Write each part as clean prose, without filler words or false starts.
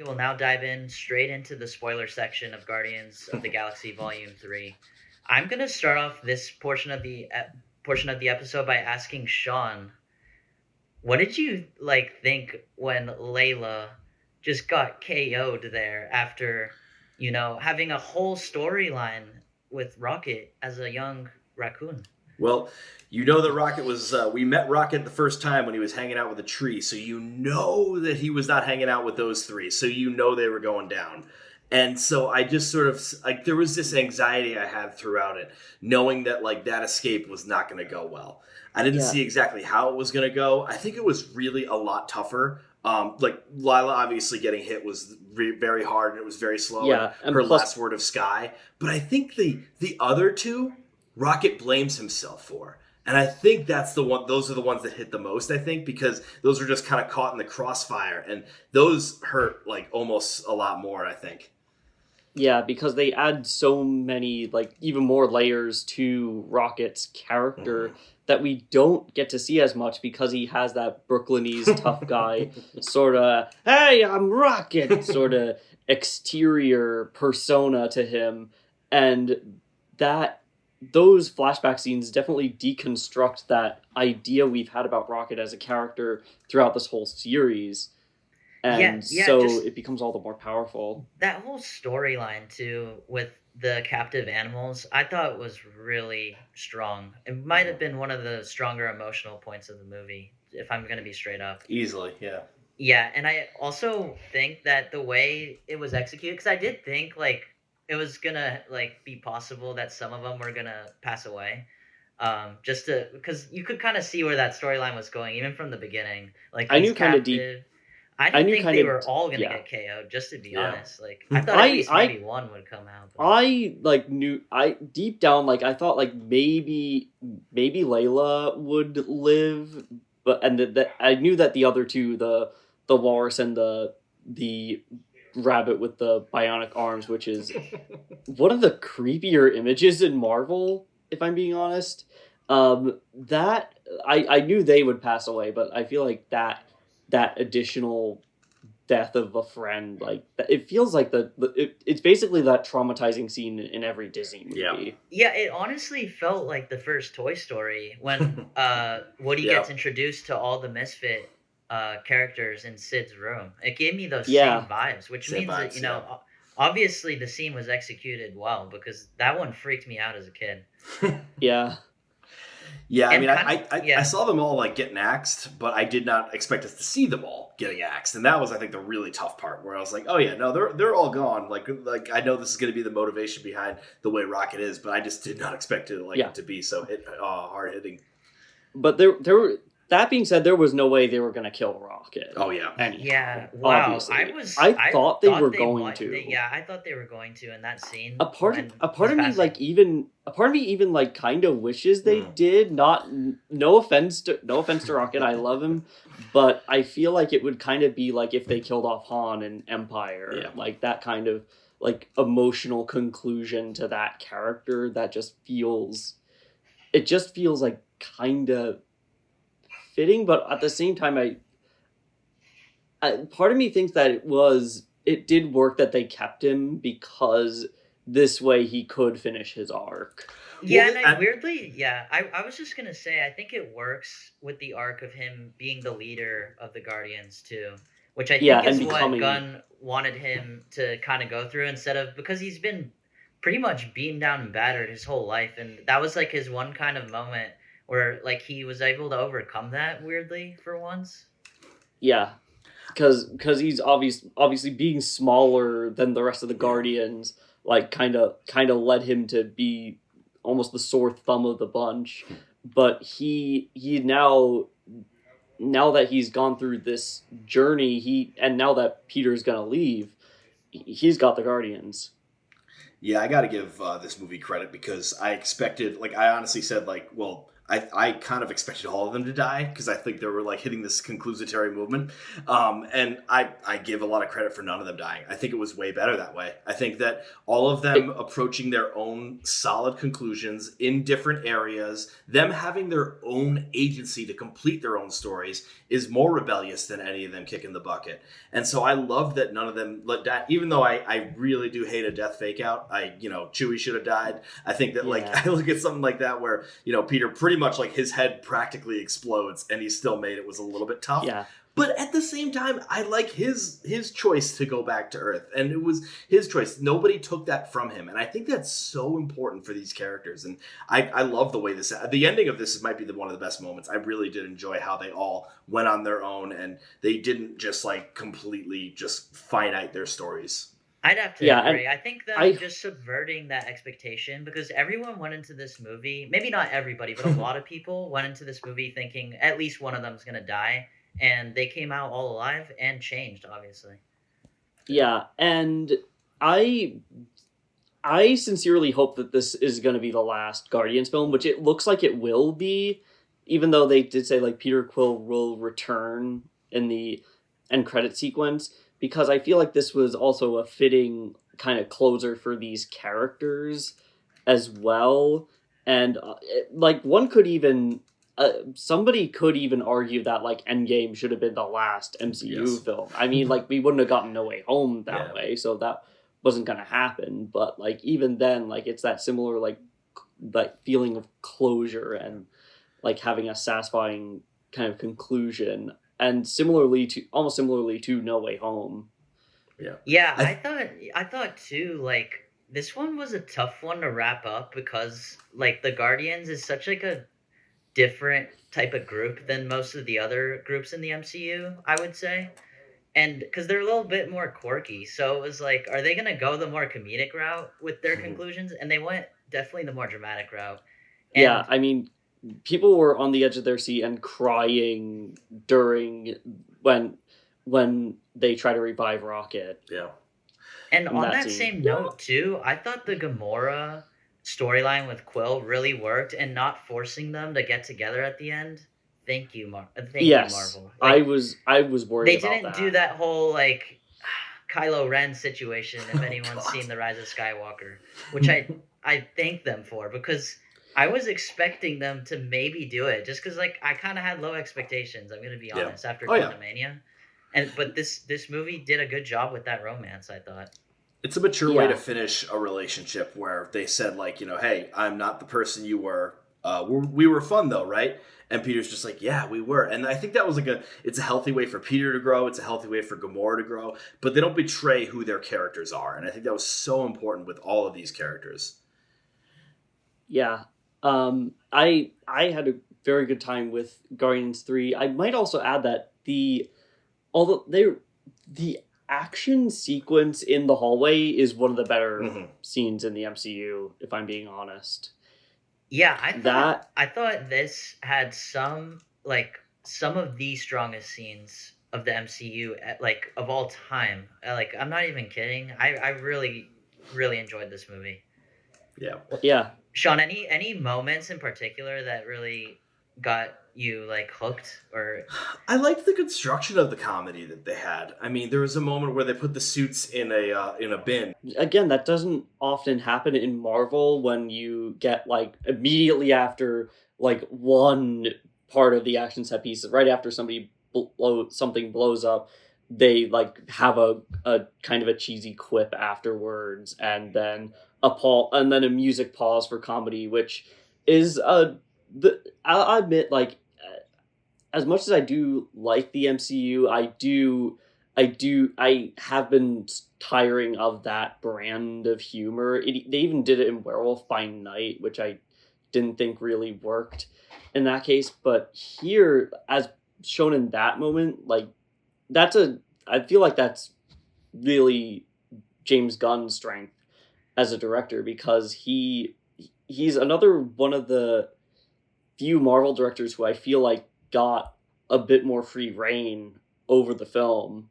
we will now dive in straight into the spoiler section of Guardians of the Galaxy Volume 3. I'm going to start off this portion of the episode by asking Sean, what did you think when Layla just got KO'd there after, having a whole storyline with Rocket as a young raccoon? Well, you know that Rocket was. We met Rocket the first time when he was hanging out with a tree, so you know that he was not hanging out with those three. So you know they were going down, and so I just sort of there was this anxiety I had throughout it, knowing that that escape was not going to go well. I didn't see exactly how it was going to go. I think it was really a lot tougher. Lila obviously getting hit was very hard and it was very slow. Yeah, and her last word of Sky, but I think the other two. Rocket blames himself for. And I think that's the one. Those are the ones that hit the most, I think, because those are just kind of caught in the crossfire. And those hurt almost a lot more, I think. Yeah, because they add so many, even more layers to Rocket's character that we don't get to see as much because he has that Brooklynese tough guy sort of, hey, I'm Rocket, sort of exterior persona to him. And those flashback scenes definitely deconstruct that idea we've had about Rocket as a character throughout this whole series. And it becomes all the more powerful. That whole storyline, too, with the captive animals, I thought was really strong. It might have been one of the stronger emotional points of the movie, if I'm going to be straight up. Easily, yeah. Yeah, and I also think that the way it was executed, because I did think, it was gonna be possible that some of them were gonna pass away, because you could kind of see where that storyline was going even from the beginning. I knew kind of deep. I didn't think they were all gonna get KO'd. Just to be honest, I thought at least maybe one would come out. But... I deep down I thought maybe Layla would live, but I knew that the other two, the walrus and the rabbit with the bionic arms, which is one of the creepier images in Marvel, if I'm being honest. That I knew they would pass away, but I feel like that additional death of a friend, it feels like it's basically that traumatizing scene in every Disney movie. Yeah, it honestly felt like the first Toy Story when Woody gets introduced to all the Misfit characters in Sid's room. It gave me those same vibes, which means that, obviously the scene was executed well, because that one freaked me out as a kid. Yeah. Yeah, I mean, I saw them all getting axed, but I did not expect us to see them all getting axed, and that was, I think, the really tough part. Where I was like, "Oh yeah, no, they're all gone." I know this is going to be the motivation behind the way Rocket is, but I just did not expect it it to be so hard hitting. But there were. That being said, there was no way they were going to kill Rocket. Oh, yeah. Anyhow, yeah, wow. Obviously. I thought they were going to. I thought they were going to in that scene. A part of me even kind of wishes they did. No offense to Rocket, I love him, but I feel like it would kind of be like if they killed off Han in Empire, that kind of emotional conclusion to that character that just feels like kind of fitting, but at the same time, I part of me thinks that it did work that they kept him, because this way he could finish his arc. Yeah, and I was just gonna say, I think it works with the arc of him being the leader of the Guardians too, which I think is what Gunn wanted him to kind of go through, because he's been pretty much beaten down and battered his whole life, and that was his one kind of moment where he was able to overcome that weirdly for once. Yeah, because he's obviously being smaller than the rest of the Guardians, kind of led him to be almost the sore thumb of the bunch. But he now that he's gone through this journey, and now that Peter's gonna leave, he's got the Guardians. Yeah, I got to give this movie credit, because I expected, I honestly said, well, I kind of expected all of them to die because I think they were like hitting this conclusatory movement. And I give a lot of credit for none of them dying. I think it was way better that way. I think that all of them approaching their own solid conclusions in different areas, them having their own agency to complete their own stories is more rebellious than any of them kicking the bucket. And so I love that none of them let die, even though I really do hate a death fake out. Chewie should have died. I think that I look at something like that where, Peter pretty much like his head practically explodes and he still made it was a little bit tough. Yeah. But at the same time, I like his choice to go back to Earth. And it was his choice. Nobody took that from him. And I think that's so important for these characters. And I love the way the ending of this might be one of the best moments. I really did enjoy how they all went on their own and they didn't just like completely just finite their stories. I'd have to agree. I think them just subverting that expectation, because everyone went into this movie, maybe not everybody, but a lot of people went into this movie thinking at least one of them is going to die, and they came out all alive and changed, obviously. Yeah, and I sincerely hope that this is going to be the last Guardians film, which it looks like it will be, even though they did say like Peter Quill will return in the end credit sequence. Because I feel like this was also a fitting kind of closer for these characters as well. And one could even, somebody could even argue that like Endgame should have been the last MCU film. I mean, like we wouldn't have gotten No Way Home that way, so that wasn't going to happen. But like even then, like it's that similar like feeling of closure and like having a satisfying kind of conclusion. And almost similarly to No Way Home. Yeah, I thought too, like this one was a tough one to wrap up because like the Guardians is such like a different type of group than most of the other groups in the MCU, I would say. And because they're a little bit more quirky, so it was like, are they gonna go the more comedic route with their conclusions? And they went definitely the more dramatic route. And I mean, people were on the edge of their seat and crying during when they try to revive Rocket. Yeah. And on that same note too, I thought the Gamora storyline with Quill really worked, and not forcing them to get together at the end. Thank you, Marvel. Like, I was worried. They didn't do that whole like Kylo Ren situation. If anyone's seen The Rise of Skywalker, which I thank them for, because I was expecting them to maybe do it, just because like I kind of had low expectations. I'm gonna be honest after Quantumania, but this movie did a good job with that romance, I thought. It's a mature way to finish a relationship where they said like, hey, I'm not the person you were. We were fun though, right? And Peter's just like, yeah, we were. And I think that was it's a healthy way for Peter to grow. It's a healthy way for Gamora to grow, but they don't betray who their characters are. And I think that was so important with all of these characters. Yeah. I had a very good time with Guardians 3. I might also add that the action sequence in the hallway is one of the better scenes in the MCU, if I'm being honest. Yeah, I thought this had some of the strongest scenes of the MCU of all time. I'm not even kidding. I really, really enjoyed this movie. Yeah. Yeah. Sean, any moments in particular that really got you hooked? Or I liked the construction of the comedy that they had. I mean, there was a moment where they put the suits in a bin. Again, that doesn't often happen in Marvel when you get immediately after one part of the action set piece, right after something blows up, they have a kind of a cheesy quip afterwards, and then a music pause for comedy, which is I'll admit, as much as I do like the MCU, I have been tiring of that brand of humor. They even did it in Werewolf by Night, which I didn't think really worked in that case. But here, as shown in that moment, I feel like that's really James Gunn's strength as a director, because he's another one of the few Marvel directors who I feel like got a bit more free reign over the film.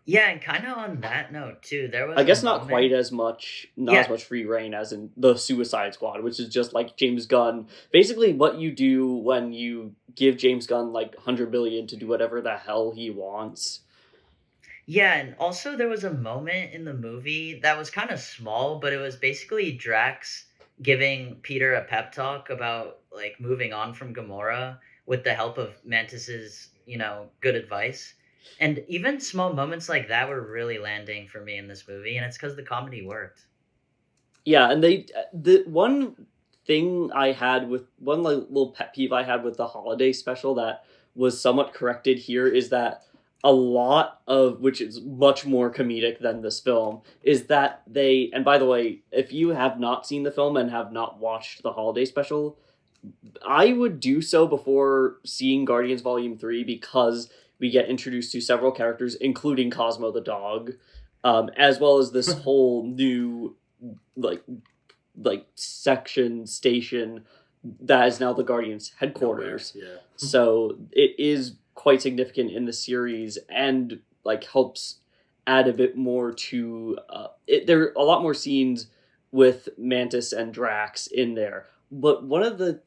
Yeah, and kind of on that note too, there was I a guess not quite moment. as much, not as Yeah, much free reign as in the Suicide Squad, which is just like James Gunn. Basically, what you do when you give James Gunn like 100 billion to do whatever the hell he wants. yeah, and also there was a moment in the movie that was kind of small, but it was basically Drax giving Peter a pep talk about like moving on from Gamora with the help of Mantis's, good advice. And even small moments like that were really landing for me in this movie, and it's because the comedy worked. Yeah, and the one thing I had with one like little pet peeve I had with the holiday special that was somewhat corrected here is that a lot of which is much more comedic than this film is that they, and by the way, if you have not seen the film and have not watched the holiday special, I would do so before seeing Guardians Volume 3 because we get introduced to several characters, including Cosmo the dog, as well as this whole new like section station that is now the Guardians headquarters. Nowhere. Yeah. So it is quite significant in the series and like helps add a bit more to it. There are a lot more scenes with Mantis and Drax in there. But one of the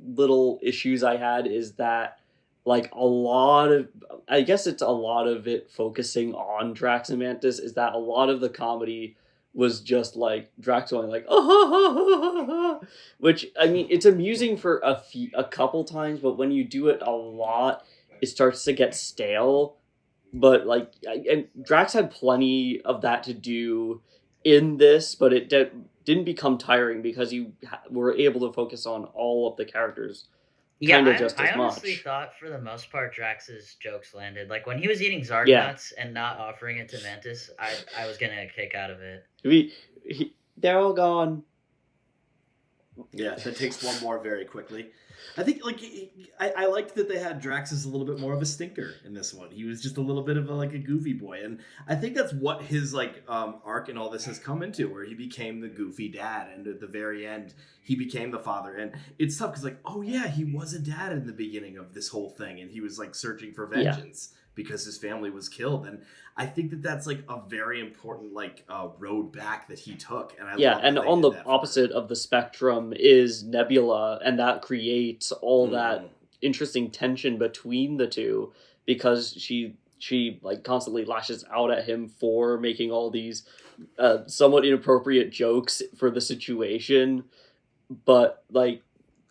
little issues I had is that like a lot of, I guess it's a lot of it focusing on Drax and Mantis, is that a lot of the comedy was just like Drax going like which I mean it's amusing for a couple times, but when you do it a lot, it starts to get stale. But like, and Drax had plenty of that to do in this, but it didn't become tiring because you were able to focus on all of the characters Yeah, kind of just I as honestly much. thought for the most part Drax's jokes landed. Like when he was eating Zarg Yeah, nuts and not offering it to Mantis, I was getting a kick out of it. they're all gone. Yeah, that takes one more very quickly. I think I liked that they had Drax as a little bit more of a stinker in this one. He was just a little bit of a goofy boy, and I think that's what his arc and all this has come into, where he became the goofy dad, and at the very end he became the father. And it's tough because oh yeah, he was a dad in the beginning of this whole thing, and he was like searching for Yeah. vengeance because his family was killed. And I think that that's like a very important road back that he took, and I Yeah, love and that they on did the that for opposite of the spectrum is Nebula, and that creates all that him. interesting tension between the two because she like constantly lashes out at him for making all these somewhat inappropriate jokes for the situation, but like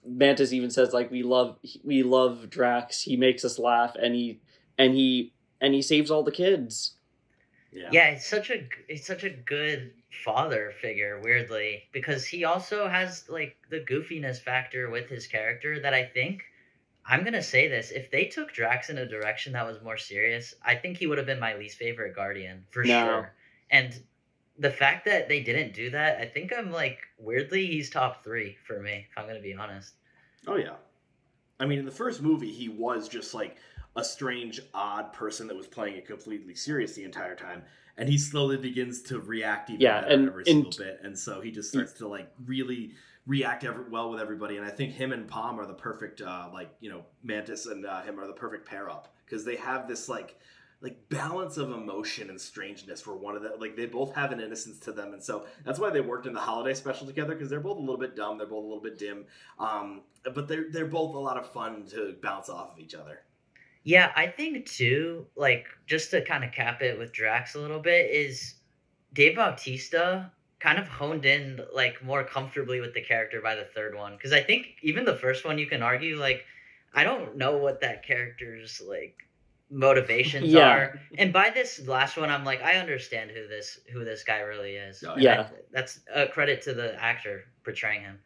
Mantis even says like we love Drax, he makes us laugh, and he and he saves all the kids. Yeah. Yeah, it's such a good father figure, weirdly, because he also has like the goofiness factor with his character that I think I'm gonna say this. If they took Drax in a direction that was more serious, I think he would have been my least favorite Guardian for No. sure. And the fact that they didn't do that, I think I'm like weirdly he's top three for me, if I'm gonna be honest. Oh yeah. I mean, in the first movie, he was just like a strange, odd person that was playing it completely serious the entire time, and he slowly begins to react even Yeah, better and every in single bit, and so he just starts to really react well with everybody. And I think him and Palm are the perfect, Mantis and him are the perfect pair up because they have this balance of emotion and strangeness where one of them they both have an innocence to them, and so that's why they worked in the holiday special together because they're both a little bit dumb, they're both a little bit dim, but they're both a lot of fun to bounce off of each other. Yeah, I think too, like just to kind of cap it with Drax a little bit, is Dave Bautista kind of honed in like more comfortably with the character by the third one. Because I think even the first one, you can argue like I don't know what that character's like motivations yeah, are, and by this last one, I'm like I understand who this guy really is, Oh and yeah. yeah. that's a credit to the actor portraying him.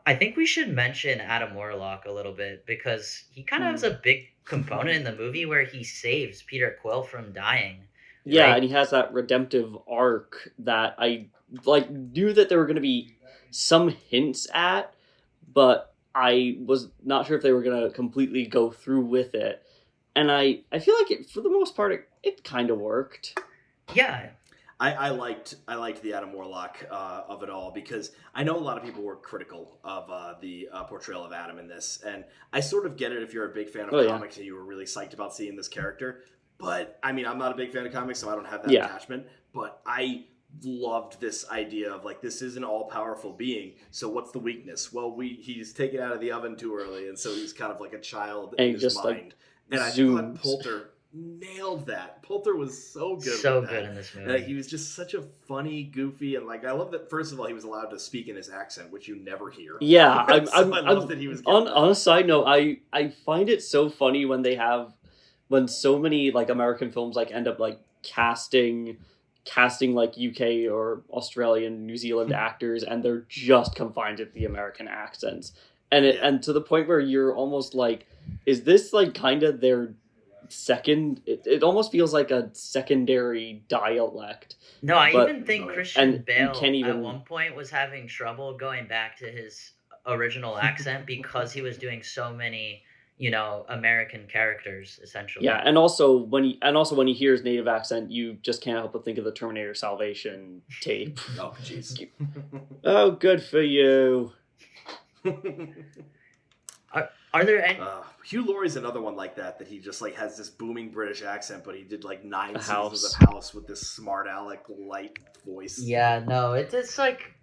I think we should mention Adam Warlock a little bit because he kind of has a big component in the movie where he saves Peter Quill from dying, Yeah, and right? he has that redemptive arc that I like knew that there were going to be some hints at, but I was not sure if they were going to completely go through with it. And I feel like it for the most part it kind of worked. Yeah, I liked the Adam Warlock of it all because I know a lot of people were critical of the portrayal of Adam in this, and I sort of get it if you're a big fan of Oh yeah. comics and you were really psyched about seeing this character. But I mean, I'm not a big fan of comics, so I don't have that Yeah. attachment. But I loved this idea of like this is an all-powerful being. So what's the weakness? Well, he's taken out of the oven too early, and so he's kind of like a child And in his just, like, mind. And I thought zooms. Poulter nailed that. Poulter was so good. So with good that. in this And, movie. he was just such a funny, goofy, and like I love that. First of all, he was allowed to speak in his accent, which you never hear. Yeah, I love that he was getting on a side note, I find it so funny when so many like American films like end up like casting like UK or Australian, New Zealand actors, and they're just confined to the American accents, and to the point where you're almost like, is this like kind of their second? It almost feels like a secondary dialect. No, I But- even think Oh, yeah. Christian And you Bale can't even- at one point was having trouble going back to his original accent because he was doing so many, American characters essentially. Yeah, and also when he hears native accent, you just can't help but think of the Terminator Salvation tape. Oh, jeez. Oh, good for you. Are there any? Hugh Laurie's another one like that he just like has this booming British accent, but he did like 9 A seasons House. of House with this smart aleck light voice. Yeah, no, it's like,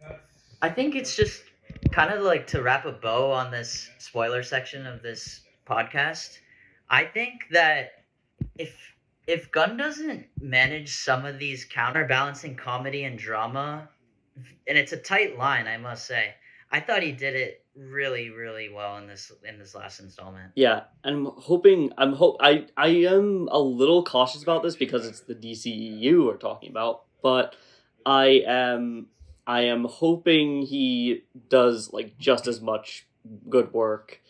I think it's just kind of like to wrap a bow on this spoiler section of this podcast. I think that if Gunn doesn't manage some of these counterbalancing comedy and drama, and it's a tight line, I must say, I thought he did it really, really well in this last installment. Yeah, and I am a little cautious about this because it's the DCEU we're talking about, but I am hoping he does like just as much good work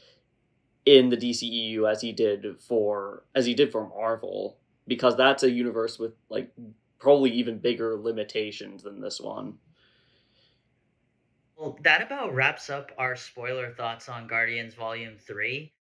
in the DCEU as he did for Marvel, because that's a universe with like probably even bigger limitations than this one. Well, that about wraps up our spoiler thoughts on Guardians Volume 3.